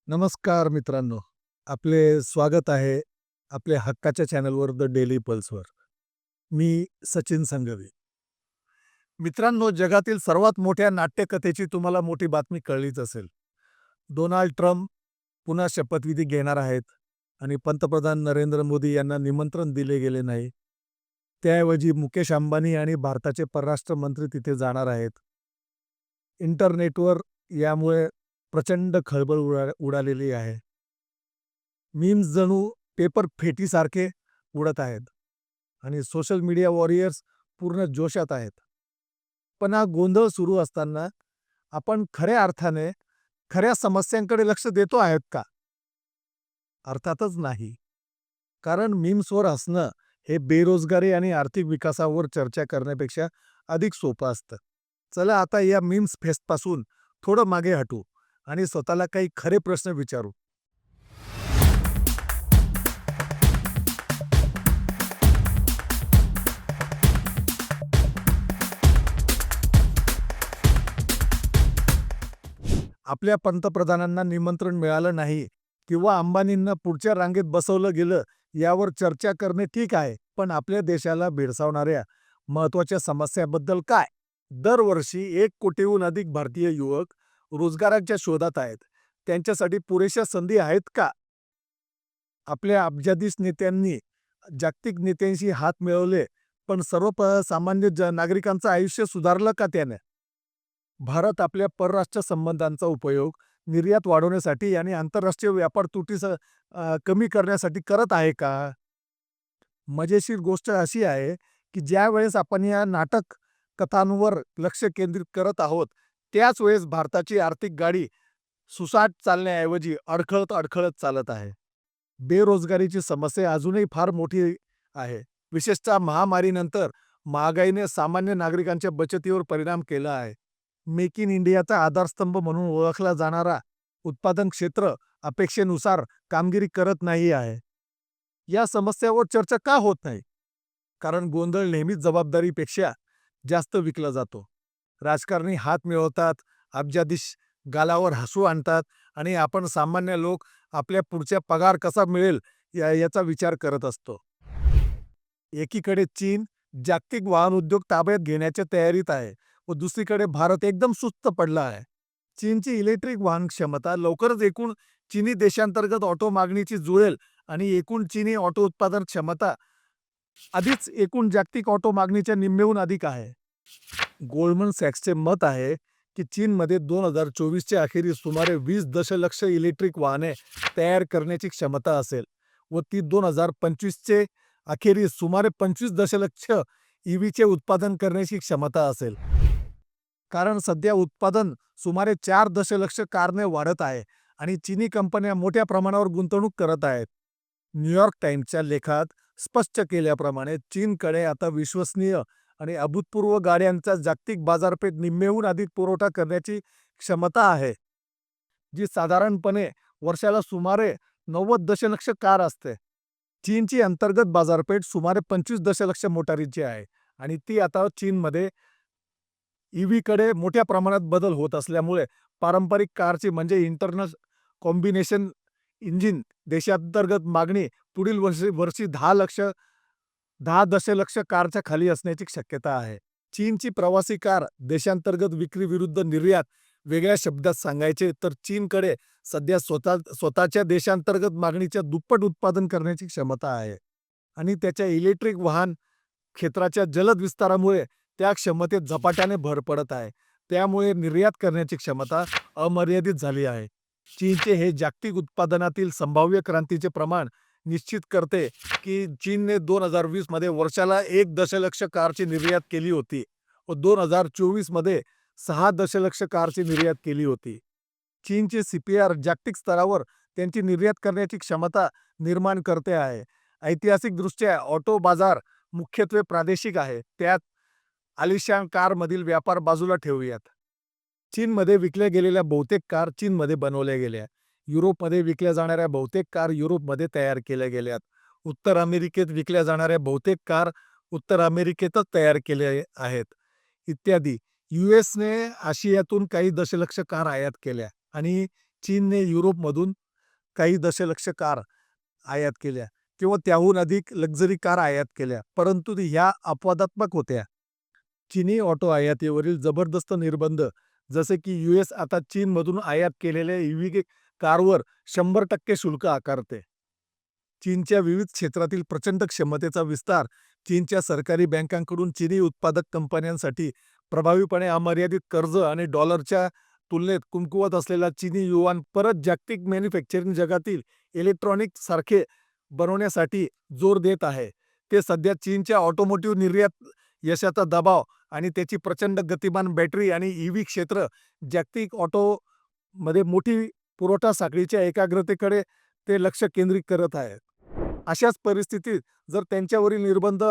नमस्कार मित्रांनो. आपले स्वागत आहे आपल्या हक्काच्या चॅनलवर द डेली पल्सवर. मी सचिन संघवी. मित्रांनो, जगातील सर्वात मोठ्या नाट्यकथेची तुम्हाला मोठी बातमी कळलीच असेल. डोनाल्ड ट्रम्प पुन्हा शपथविधी घेणार आहेत आणि पंतप्रधान नरेंद्र मोदी यांना निमंत्रण दिले गेले नाही. त्याऐवजी मुकेश अंबानी आणि भारताचे परराष्ट्र मंत्री तिथे जाणार आहेत. इंटरनेटवर यामुळे प्रचंड खळबळ उडालेली आहे. मीम्स जणू पेपर फेटीसारखे उडत आहेत आणि सोशल मीडिया वॉरियर्स पूर्ण जोशात आहेत. पण हा गोंधळ सुरू असताना आपण खऱ्या अर्थाने खऱ्या समस्यांकडे लक्ष देतो आहेत का? अर्थातच नाही. कारण मीम्सवर हसणं हे बेरोजगारी आणि आर्थिक विकासावर चर्चा करण्यापेक्षा अधिक सोपं असतं. चला आता या मीम्स फेस्टपासून थोडं मागे हटू आणि स्वतःला काही खरे प्रश्न विचारू. आपल्या पंतप्रधानांना निमंत्रण मिळालं नाही किंवा अंबानींना पुढच्या रांगेत बसवलं गेलं यावर चर्चा करणे ठीक आहे, पण आपल्या देशाला भेडसावणाऱ्या महत्त्वाच्या समस्याबद्दल काय? दरवर्षी 1 कोटीहून अधिक भारतीय युवक रोजगाराच्या शोधात आहेत. त्यांच्यासाठी पुरेशा संधी आहेत का? आपल्या अब्जाधीश नेत्यांनी जागतिक नेत्यांशी हात मिळवले, पण सर्वसामान्य नागरिकांचं आयुष्य सुधारलं का त्याने? भारत आपल्या परराष्ट्र संबंधांचा उपयोग निर्यात वाढवण्यासाठी आणि आंतरराष्ट्रीय व्यापार कमी करण्यासाठी करत आहे का? मजेशीर गोष्ट अशी आहे, की ज्यावेळेस आपण या नाटक कथांवर लक्ष केंद्रित करत आहोत, त्याच वेळेस भारताची आर्थिक गाडी सुसाट चालण्याऐवजी अडखळत-अडखळत चालत आहे. बेरोजगारीची समस्या अजूनही फार मोठी आहे. विशेषतः महामारीनंतर महागाईने सामान्य नागरिकांच्या बचतीवर परिणाम केला आहे. मेक इन इंडियाचा आधारस्तंभ म्हणून ओळखला जाणारा उत्पादन क्षेत्र अपेक्षेनुसार कामगिरी करत नाही आहे. या समस्यावर चर्चा का होत नाही? कारण गोंधळ नेहमीच जबाबदारीपेक्षा जास्त विकला जातो. राजकारणी हात मिळवतात, अब्जाधीश गालावर हसू आणतात आणि आपण सामान्य लोक आपल्या पुढच्या पगार कसा मिळेल याचा विचार करत असतो. एकीकडे चीन जागतिक वाहन उद्योग ताब्यात घेण्याच्या तयारीत आहे व दुसरीकडे भारत एकदम सुस्त पडला आहे. चीनची इलेक्ट्रिक वाहन क्षमता लवकरच एकूण चीनी देशांतर्गत ऑटो मागणीची जुळेल आणि एकूण चीनी ऑटो उत्पादन क्षमता आधीच एकूण जागतिक ऑटो मागणीच्या निम्म्याहून अधिक आहे. गोल्डमन सॅक्सचे मत आहे की चीनमध्ये 2024च्या अखेरीस सुमारे 20 दशलक्ष इलेक्ट्रिक वाहने तयार करण्याची क्षमता असेल व ती 2025चे अखेरीस सुमारे 25 दशलक्ष ईव्हीचे उत्पादन करण्याची क्षमता असेल. कारण सध्या उत्पादन सुमारे 4 दशलक्ष कारने वाढत आहे आणि चीनी कंपन्या मोठ्या प्रमाणावर गुंतवणूक करत आहेत. न्यूयॉर्क टाइम्सच्या लेखात स्पष्ट केल्याप्रमाणे चीनकडे आता विश्वसनीय आणि अभूतपूर्व गाड्यांचा जागतिक बाजारपेठ निम्म्याहून अधिक पुरवठा करण्याची क्षमता आहे, जी साधारणपणे वर्षाला सुमारे 90 दशलक्ष कार असते. चीनची अंतर्गत बाजारपेठ सुमारे 25 दशलक्ष मोटारींची आहे आणि ती आता चीनमध्ये ईव्हीकडे मोठ्या प्रमाणात बदल होत असल्यामुळे पारंपरिक कारची म्हणजे इंटरनल कॉम्बिनेशन इंजिन देशांतर्गत मागणी पुढील वर्षी वर्षी 10 दशलक्ष कारच्या खाली असण्याची शक्यता आहे. चीनची प्रवासी कार देशांतर्गत विक्री विरुद्ध निर्यात वेगळ्या शब्दात सांगायचे तर चीनकडे सध्या स्वतःच्या देशांतर्गत मागणीच्या दुप्पट उत्पादन करण्याची क्षमता आहे आणि त्याच्या इलेक्ट्रिक वाहन क्षेत्राच्या जलद विस्तारामुळे त्या क्षमतेत झपाट्याने भर पडत आहे. त्यामुळे निर्यात करण्याची क्षमता अमर्यादित झाली आहे. चीनचे हे जागतिक उत्पादनातील संभाव्य क्रांतीचे प्रमाण निश्चित करते की चीनने 2020 मध्ये वर्षाला 1 दशलक्ष कारची निर्यात केली होती व 2024 मध्ये 6 दशलक्ष कारची निर्यात केली होती. चीनचे सीपीआर जागतिक स्तरावर त्यांची निर्यात करण्याची क्षमता निर्माण करते आहे. ऐतिहासिकदृष्ट्या ऑटो बाजार मुख्यत्वे प्रादेशिक आहे. त्यात आलिशान कारमधील व्यापार बाजूला ठेवूयात. चीनमध्ये विकल्या गेलेल्या बहुतेक कार चीनमध्ये बनवल्या गेल्या. युरोपमध्ये विकल्या जाणाऱ्या बहुतेक कार युरोपमध्ये तयार केल्या गेल्यात. उत्तर अमेरिकेत विकल्या जाणाऱ्या बहुतेक कार उत्तर अमेरिकेतच तयार केल्या आहेत, इत्यादी. यूएसने आशियातून काही दशलक्ष कार आयात केल्या आणि चीनने युरोपमधून काही दशलक्ष कार आयात केल्या किंवा त्याहून अधिक लक्झरी कार आयात केल्या, परंतु ह्या अपवादात्मक होत्या. चीनी ऑटो आयातीवरील जबरदस्त निर्बंध, जसे की यूएस आता चीनमधून आयात केलेल्या ईव्ही कारवर 100% शुल्क आकारते. चीनच्या विविध क्षेत्रातील प्रचंड क्षमतेचा विस्तार, चीनच्या सरकारी बँकांकडून चीनी उत्पादक कंपन्यांसाठी प्रभावीपणे अमर्यादित कर्ज आणि डॉलरच्या तुलनेत कमकुवत असलेला चीनी युआन परत जागतिक मॅन्युफॅक्चरिंग जगातील इलेक्ट्रॉनिक सारखे बनवण्यासाठी जोर देत आहे. ते सध्या चीनच्या ऑटोमोटिव्ह निर्यात यशाचा दबाव आणि त्याची प्रचंड गतिमान बॅटरी आणि ईव्ही क्षेत्र जागतिक ऑटोमध्ये मोठी पुरवठा साखळीच्या एकाग्रतेकडे ते लक्ष केंद्रित करत आहेत. अशाच परिस्थितीत जर त्यांच्यावरील निर्बंध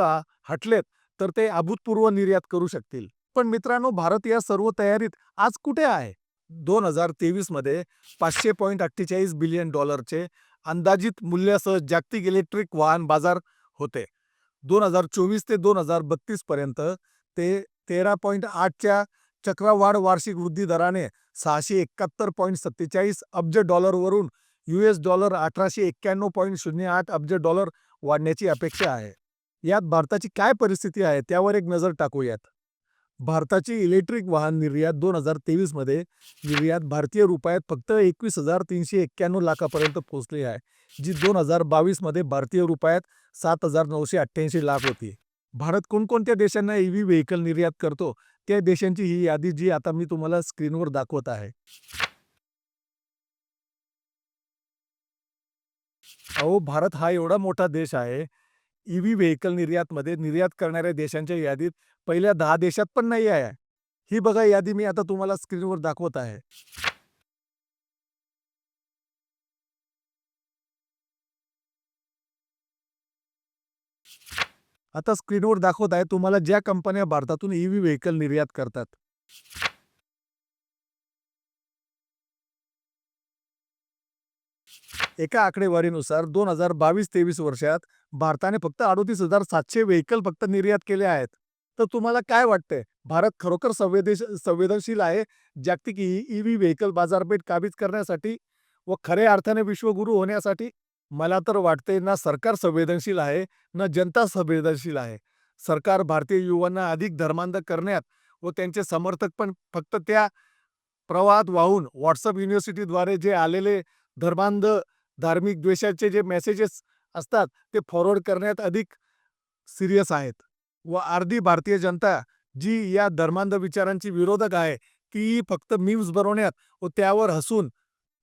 हटलेत तर ते अभूतपूर्व निर्यात करू शकतील. पण मित्रांनो, भारत या सर्व तयारीत आज कुठे आहे? 2023 मध्ये $500.48 बिलियन अंदाजित मूल्यासह जागतिक इलेक्ट्रिक वाहन बाजार होते. 2024 ते 2032 पर्यंत ते 13.8च्या चक्रवाढ वार्षिक वृद्धी दराने $671.47 अब्ज वरून $1891.08 अब्ज वाढण्याची अपेक्षा आहे. यात भारताची काय परिस्थिती आहे त्यावर एक नजर टाकूयात. भारताची इलेक्ट्रिक वाहन निर्यात 2023 मध्ये निर्यात भारतीय रुपयात फक्त 21,391 लाखापर्यंत पोहोचली आहे, जी 2022 मध्ये भारतीय रुपयात 7,988 लाख होती. भारत कोणकोणत्या देशांना ईव्ही व्हेकल निर्यात करतो त्या देशांची ही यादी, जी आता मी तुम्हाला स्क्रीनवर दाखवत आहे. अहो, भारत हा एवढा मोठा देश आहे, ईव्ही व्हेकल निर्यातमध्ये निर्यात करणाऱ्या देशांच्या यादीत पहिल्या 10 देशात पण नाही आहे. ही बघा यादी मी आता तुम्हाला स्क्रीनवर दाखवत आहे. आता स्क्रीनवर दाखवत आहे तुम्हाला ज्या कंपन्या भारतातून ईव्ही व्हेकल निर्यात करतात. एका आकडेवारीनुसार 2022-23 वर्षात भारताने फक्त 38,700 व्हेकल फक्त निर्यात केले आहेत. तर तुम्हाला काय वाटतंय? भारत खरोखर संवेदनशील आहे जागतिक ईव्ही व्हेकल बाजारपेठ काबीज करण्यासाठी व खऱ्या अर्थाने विश्वगुरू होण्यासाठी? मला तर वाटते ना सरकार संवेदनशील आहे, ना जनता संवेदनशील आहे. सरकार भारतीय युवांना अधिक धर्मांध करण्यात व त्यांचे समर्थक पण फक्त त्या प्रवाहात वाहून व्हॉट्सअप युनिव्हर्सिटीद्वारे जे आलेले धर्मांध, धार्मिक द्वेषाचे जे मेसेजेस असतात ते फॉरवर्ड करण्यात अधिक सीरियस आहेत. व अर्धी भारतीय जनता जी या धर्मांध विचारांची विरोधक आहे, ती फक्त मीम्स बनवण्यात व त्यावर हसून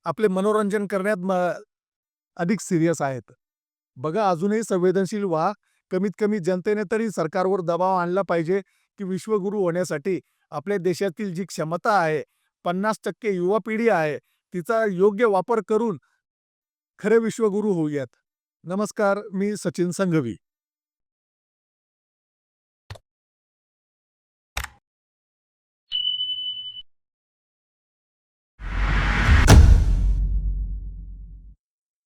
आपले मनोरंजन करण्यात अधिक सीरियस आहेत. बघा, अजूनही संवेदनशील व्हा. कमीत कमी जनतेने तरी सरकारवर दबाव आणला पाहिजे की विश्वगुरू होण्यासाठी आपल्या देशातील जी क्षमता आहे, 50% युवा पिढी आहे, तिचा योग्य वापर करून खरे विश्वगुरू होऊयात. नमस्कार, मी सचिन संघवी.